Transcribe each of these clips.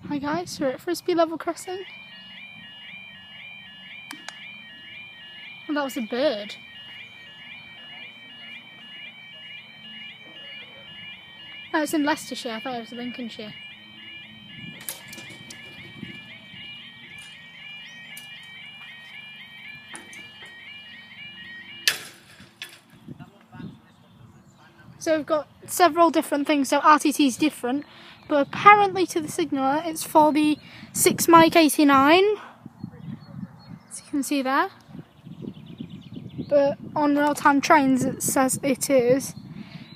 Hi guys, we're at Frisby level crossing. And that was a bird. Oh, it's in Leicestershire, I thought it was Lincolnshire. So we've got several different things, so RTT is different, but apparently to the signaller it's for the 6 Mike 89, as you can see there. But on real-time trains it says it is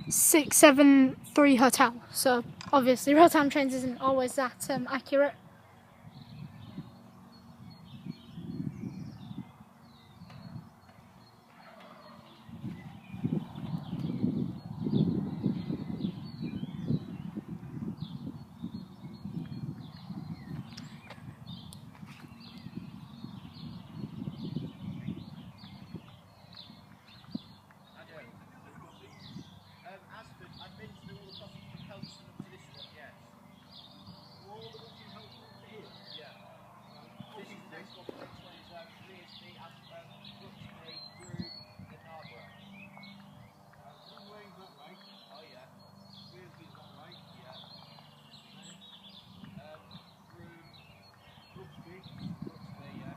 673 Hotel, so obviously real-time trains isn't always that accurate. I've been through all the crossings from Helmston up to this one, yes. All the ones you helped from here? Yeah. This is the next one. The next one is Frisby, Frisby, Broome, and Narborough. One way's that way. Oh yeah. Frisby's that way. Yeah. Broome, Frisby, yeah.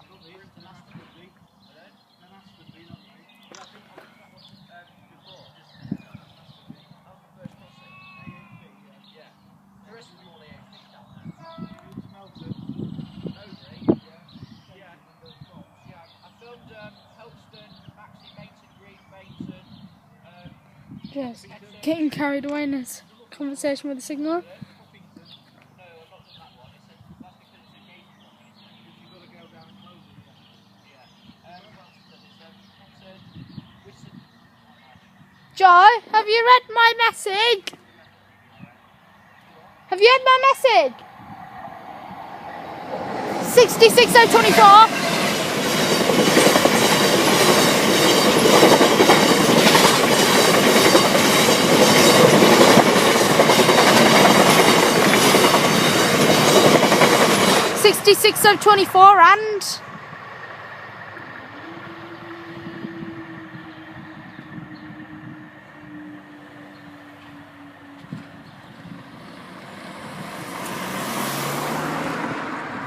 Got this, then Astonby. Then Astonby that way. Yeah, I think I went that one before. That was the first crossing. AAP, yeah. The rest of them all AAP down there. You smelt it. Nobody? Yeah. Yeah. I filmed Helmston, Maxi, Bainton, Green, Bainton. Just getting carried away in this conversation with the signaller. No, I've not done that one. That's because it's a gate crossing. You've got to go down and close it. Yeah. Joy, have you read my message? Have you read my message? 66024. of 24 and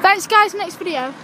thanks guys, next video.